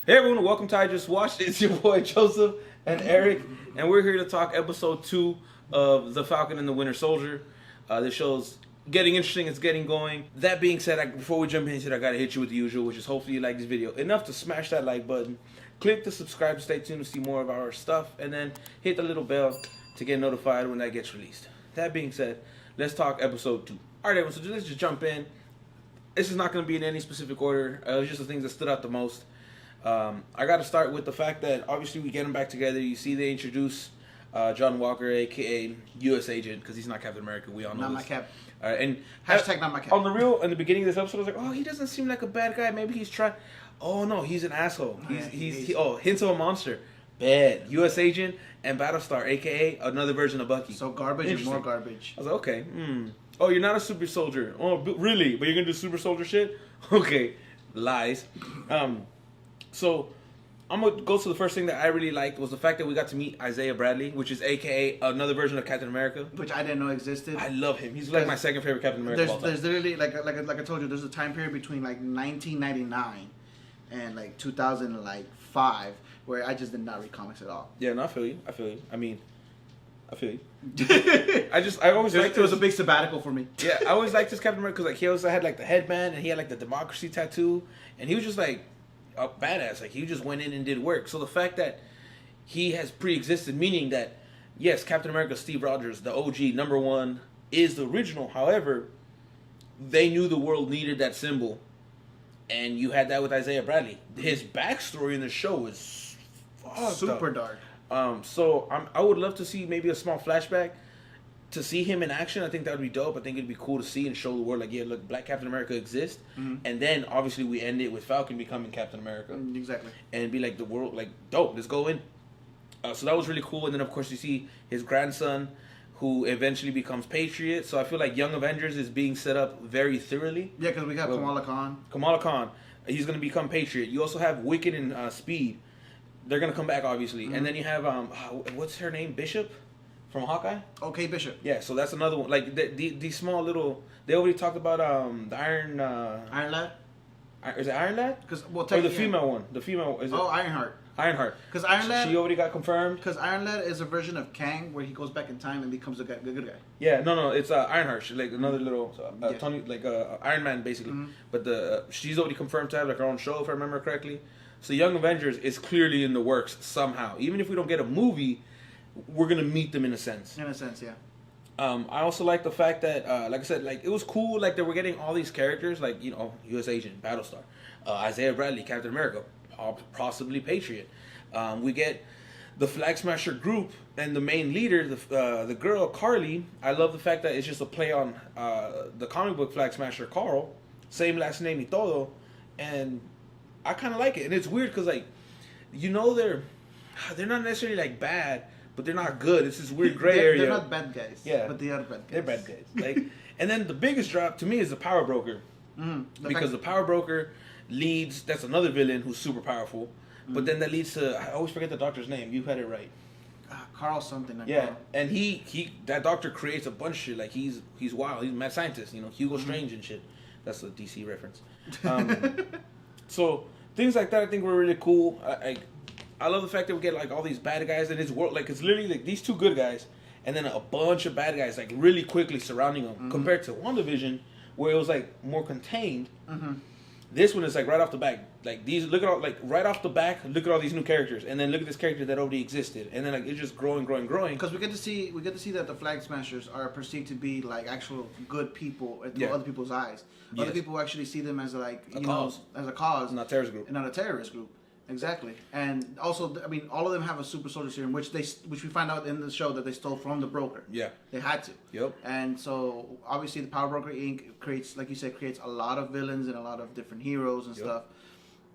Hey everyone, welcome to I Just Watched. It's your boy Joseph and Eric, and we're here to talk episode 2 of The Falcon and the Winter Soldier. This show's getting interesting, it's getting going. That being said, before we jump into it, I gotta hit you with the usual, which is hopefully you like this video enough to smash that like button, click the subscribe to stay tuned to see more of our stuff, and then hit the little bell to get notified when that gets released. That being said, let's talk episode 2. Alright everyone, so let's just jump in. This is not going to be in any specific order. It's just the things that stood out the most. I got to start with the fact that obviously we get them back together. You see they introduce John Walker, a.k.a. U.S. Agent, because he's not Captain America. We all know Not this. my cap. And Hashtag not my cap. On the real, in the beginning of this episode, I was like, oh, he doesn't seem like a bad guy. Maybe he's trying. Oh, no, he's an asshole. Hints of a monster. Bad. U.S. Agent and Battlestar, a.k.a. another version of Bucky. So garbage and more garbage. I was like, okay. Oh, you're not a super soldier. Oh, really? But you're going to do super soldier shit? Okay. Lies. So, I'm going to go to the first thing that I really liked was the fact that we got to meet Isaiah Bradley, which is a.k.a. another version of Captain America. Which I didn't know existed. I love him. He's like my second favorite Captain America of all time. There's literally, like I told you, there's a time period between like 1999 and like 2005 where I just did not read comics at all. Yeah, no, I feel you. I feel you. I always liked it was a big sabbatical for me. Yeah, I always liked this Captain America because like he also had like the headband and he had like the democracy tattoo and he was just like a badass. Like he just went in and did work. So the fact that he has pre-existed, meaning that yes, Captain America, Steve Rogers, the OG #1 is the original. However, they knew the world needed that symbol, and you had that with Isaiah Bradley. His backstory in the show is super dark. So I would love to see maybe a small flashback to see him in action. I think that would be dope. I think it'd be cool to see and show the world like, yeah, look, Black Captain America exists. And then obviously we end it with Falcon becoming Captain America. Exactly. And be like the world, like, dope, let's go in. So that was really cool. And then of course you see his grandson who eventually becomes Patriot. So I feel like Young Avengers is being set up very thoroughly. Yeah, because we got Kamala Khan. Kamala Khan. He's going to become Patriot. You also have Wicked and Speed. They're going to come back, obviously. And then you have, what's her name? Bishop from Hawkeye? Okay, Bishop. Yeah, so that's another one. Like, the small little... They already talked about the Iron... Iron Lad? Is it Iron Lad? Or the female one. The female... Is it? Ironheart. Ironheart. Because Iron Lad... She already got confirmed. Because Iron Lad is a version of Kang where he goes back in time and becomes a good guy. Yeah, no, it's Ironheart. She's like another little... Tony, like Iron Man, basically. But she's already confirmed to have like her own show, if I remember correctly. So Young Avengers is clearly in the works somehow. Even if we don't get a movie, we're going to meet them in a sense. In a sense, yeah. I also like the fact that, like I said, like it was cool like that we're getting all these characters, like, you know, U.S. Agent, Battlestar, Isaiah Bradley, Captain America, possibly Patriot. We get the Flag Smasher group and the main leader, the girl, Carly. I love the fact that it's just a play on the comic book Flag Smasher, Carl. Same last name y todo. And I kind of like it. And it's weird because, like, you know, they're not necessarily, like, bad, but they're not good. It's this weird gray area. They're not bad guys. Yeah. But they are bad guys. They're bad guys. Like, and then the biggest drop, to me, is the Power Broker. Because the Power Broker leads... That's another villain who's super powerful. But then that leads to... I always forget the doctor's name. You had it right. Carl something. Like yeah. Carl. And that doctor creates a bunch of shit. Like, he's wild. He's a mad scientist. You know, Hugo Strange and shit. That's a DC reference. So... Things like that I think were really cool. I love the fact that we get like all these bad guys in his world. Like it's literally like these two good guys and then a bunch of bad guys like really quickly surrounding them compared to WandaVision where it was like more contained. This one is like right off the back. Like look at all right off the back. Look at all these new characters, and then look at this character that already existed, and then like it's just growing. Because we get to see that the Flag Smashers are perceived to be like actual good people through other people's eyes. Yes. Other people actually see them as like as a cause, not a terrorist group, and not a terrorist group. Exactly, and also, I mean, all of them have a super soldier serum, which we find out in the show that they stole from the broker. Yeah, they had to. Yep. And so, obviously, the Power Broker Inc. creates, like you said, a lot of villains and a lot of different heroes and stuff.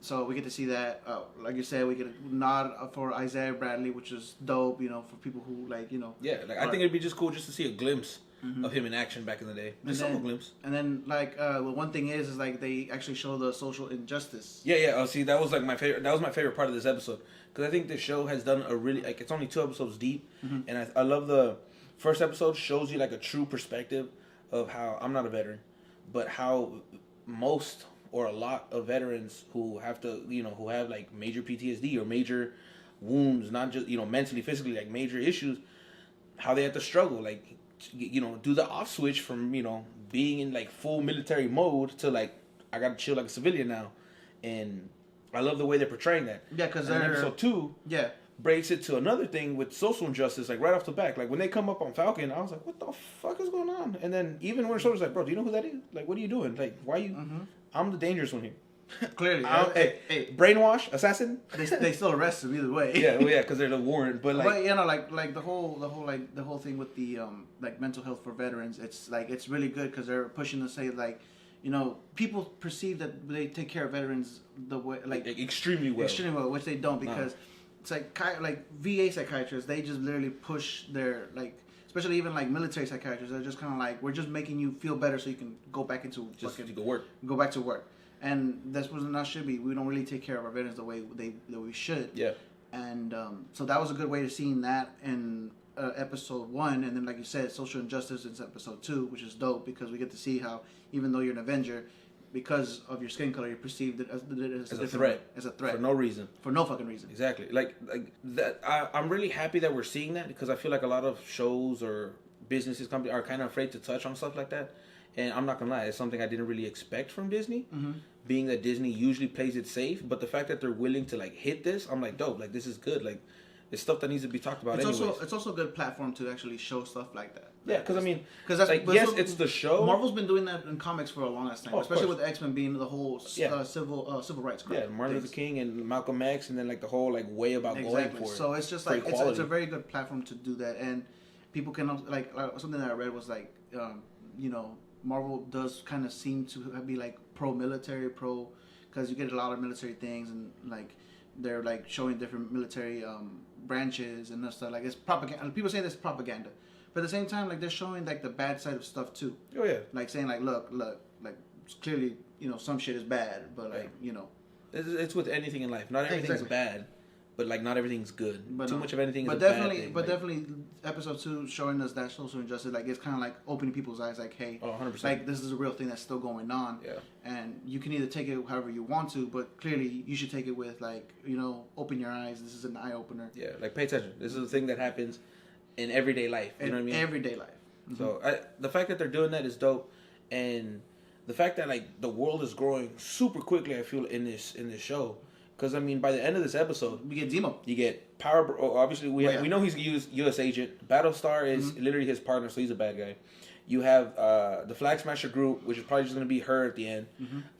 So we get to see that. Like you said, we get a nod for Isaiah Bradley, which is dope. You know, for people who like, you know. Yeah, like I think it'd be just cool just to see a glimpse of him in action back in the day. Just a glimpse. And then, like, one thing is like they actually show the social injustice. Yeah. See, that was like my favorite. That was my favorite part of this episode because I think the show has done a really like it's only 2 episodes deep, and I love the first episode shows you like a true perspective of how I'm not a veteran, but how most or a lot of veterans who have to, who have like major PTSD or major wounds, not just, mentally, physically, like major issues, how they have to struggle, like, do the off switch from, being in like full military mode to like, I gotta chill like a civilian now. And I love the way they're portraying that. Yeah, because episode 2 breaks it to another thing with social injustice, like right off the back. Like when they come up on Falcon, I was like, what the fuck is going on? And then even Winter Soldier's like, bro, do you know who that is? Like, what are you doing? Like, why you? I'm the dangerous one here. Clearly. Hey, brainwash, assassin. They still arrest him either way. Yeah, because they're the warrant. But like, like the whole thing with the like mental health for veterans. It's like it's really good because they're pushing to say like, people perceive that they take care of veterans the way like extremely well, which they don't because it's like VA psychiatrists. They just literally push their like. Especially even like military psychiatrists, they're just kind of like, we're just making you feel better so you can go back into go back to work. And that's what it should be. We don't really take care of our veterans the way that we should. Yeah. And so that was a good way of seeing that in episode 1. And then, like you said, social injustice in episode 2, which is dope because we get to see how even though you're an Avenger, because of your skin color, you're perceived as a threat. As a threat. For no reason. For no fucking reason. Exactly. Like that. I'm really happy that we're seeing that because I feel like a lot of shows or businesses, companies are kind of afraid to touch on stuff like that. And I'm not gonna lie, it's something I didn't really expect from Disney. Being that Disney usually plays it safe, but the fact that they're willing to like hit this, I'm like, dope. Like this is good. Like it's stuff that needs to be talked about. It's also a good platform to actually show stuff like that. Yeah, because that's like it's the show. Marvel's been doing that in comics for a long ass time, especially with X-Men being the whole civil rights. Yeah, Martin Luther King and Malcolm X, and then like the whole like way about going for it. So it's just like it's a very good platform to do that, and people can also, like something that I read was like Marvel does kind of seem to be like pro-military, because you get a lot of military things and like they're like showing different military branches and stuff. Like it's propaganda. People say this propaganda, but at the same time, like they're showing like the bad side of stuff too. Oh yeah. Like saying like, look, like clearly some shit is bad, but like it's with anything in life. Not everything's bad. But like not everything's good. But Too much of anything is definitely, a bad thing. But definitely, episode 2 showing us that social injustice, like it's kind of like opening people's eyes, like, hey, 100%. Like this is a real thing that's still going on. Yeah. And you can either take it however you want to, but clearly you should take it with like open your eyes. This is an eye opener. Yeah, like pay attention. This is a thing that happens in everyday life. You know what I mean? Everyday life. Mm-hmm. So the fact that they're doing that is dope, and the fact that like the world is growing super quickly, I feel in this show. Because, by the end of this episode... We get Zemo. You get Power... obviously, we know he's a U.S. agent. Battlestar is literally his partner, so he's a bad guy. You have the Flag Smasher group, which is probably just going to be her at the end.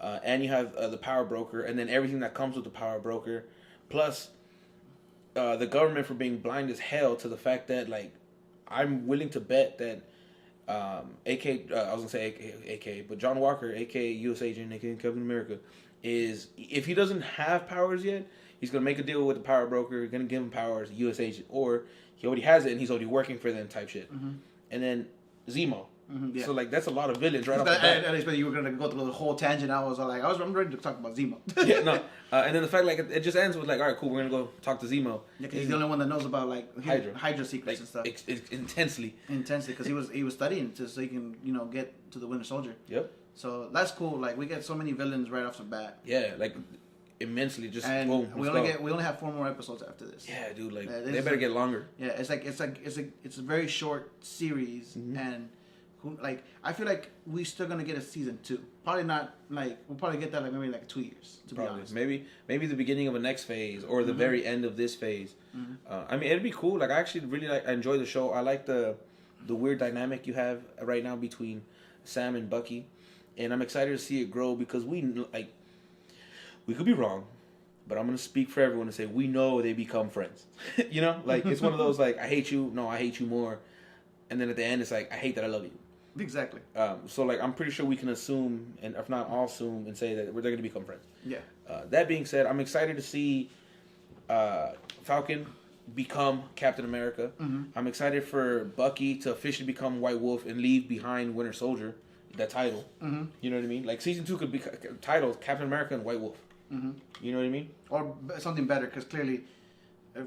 And you have the Power Broker, and then everything that comes with the Power Broker. Plus, the government for being blind as hell to the fact that, like, I'm willing to bet that... I was going to say AK, but John Walker, a.k.a. U.S. agent, a.k.a. Captain America... is if he doesn't have powers yet, he's gonna make a deal with the Power Broker, gonna give him powers, U.S. agent, or he already has it and he's already working for them type shit. And then Zemo. So like that's a lot of villains right off the bat. I expect you were gonna go through the whole tangent. I'm ready to talk about Zemo. And then the fact like it just ends with like, all right, cool, we're gonna go talk to Zemo. Yeah, because he's the only one that knows about like Hydra secrets and stuff. Intensely, because he was studying so he can get to the Winter Soldier. Yep. So that's cool. Like we get so many villains right off the bat. Yeah, like immensely. Just and boom. we only have 4 more episodes after this. Yeah, dude. Like they better get longer. Yeah, it's a very short series, and I feel like we're still gonna get a season 2. Probably not. Like we'll probably get that maybe 2 years. To be honest, maybe the beginning of a next phase or the very end of this phase. It'd be cool. Like I actually really I enjoy the show. I like the weird dynamic you have right now between Sam and Bucky. And I'm excited to see it grow because we could be wrong, but I'm gonna speak for everyone and say we know they become friends. It's one of those like I hate you, no, I hate you more, and then at the end it's like I hate that I love you. Exactly. So like I'm pretty sure we can assume, and if not all assume, and say that they're gonna become friends. Yeah. That being said, I'm excited to see Falcon become Captain America. I'm excited for Bucky to officially become White Wolf and leave behind Winter Soldier. That title, you know what I mean? Like season 2 could be titled Captain America and White Wolf. You know what I mean? Or something better, because clearly, you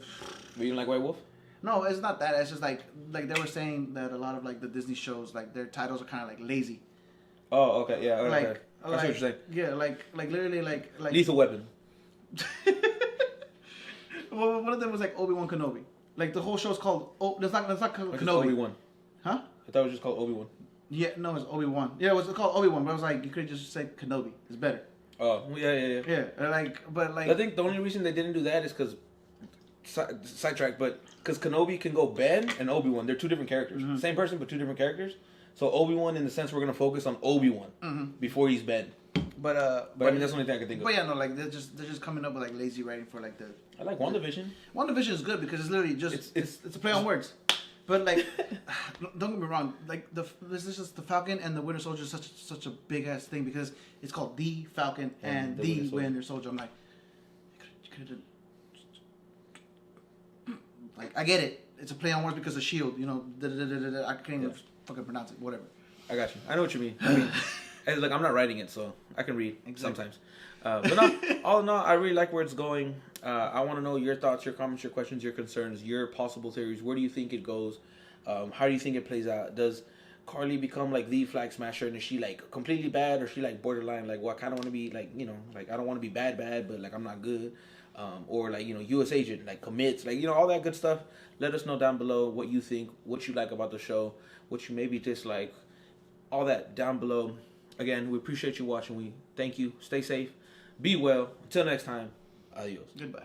didn't like White Wolf? No, it's not that. It's just like they were saying that a lot of like the Disney shows, like their titles are kind of like lazy. Oh, okay, yeah. Okay. I see what you're saying. Yeah, like literally like Lethal Weapon. Well, one of them was like Obi-Wan Kenobi. Like the whole show's called. Oh, that's not called Kenobi. Obi-Wan. Huh? I thought it was just called Obi-Wan. Yeah, no, it's Obi-Wan. Yeah, it was called Obi-Wan, but I was like, you could just say Kenobi. It's better. Oh, yeah. Yeah, but I think the only reason they didn't do that is because sidetrack, but because Kenobi can go Ben and Obi-Wan. They're two different characters. Mm-hmm. Same person, but two different characters. So Obi-Wan, in the sense, we're gonna focus on Obi-Wan before he's Ben. But I mean, that's the only thing I can think of. But yeah, no, like they're just coming up with like lazy writing for like the. I like WandaVision. WandaVision is good because it's literally just it's a play on words. But like, don't get me wrong. Like this is just the Falcon and the Winter Soldier is such a big ass thing because it's called the Falcon and the Winter Soldier. I'm like, you could have done. Like I get it. It's a play on words because of Shield. You know, I can't even fucking pronounce it. Whatever. I got you. I know what you mean. I mean, and like I'm not writing it, so I can read sometimes. But no, all in all, I really like where it's going. I want to know your thoughts, your comments, your questions, your concerns, your possible theories. Where do you think it goes? How do you think it plays out? Does Carly become like the Flag Smasher, and is she like completely bad, or is she like borderline? Like, well, I kind of want to be like, you know, like I don't want to be bad, but like I'm not good. Or like, you know, U.S. agent, like commits, like, you know, all that good stuff. Let us know down below what you think, what you like about the show, what you maybe dislike, all that down below. Again, we appreciate you watching. We thank you. Stay safe. Be well. Until next time, adios. Goodbye.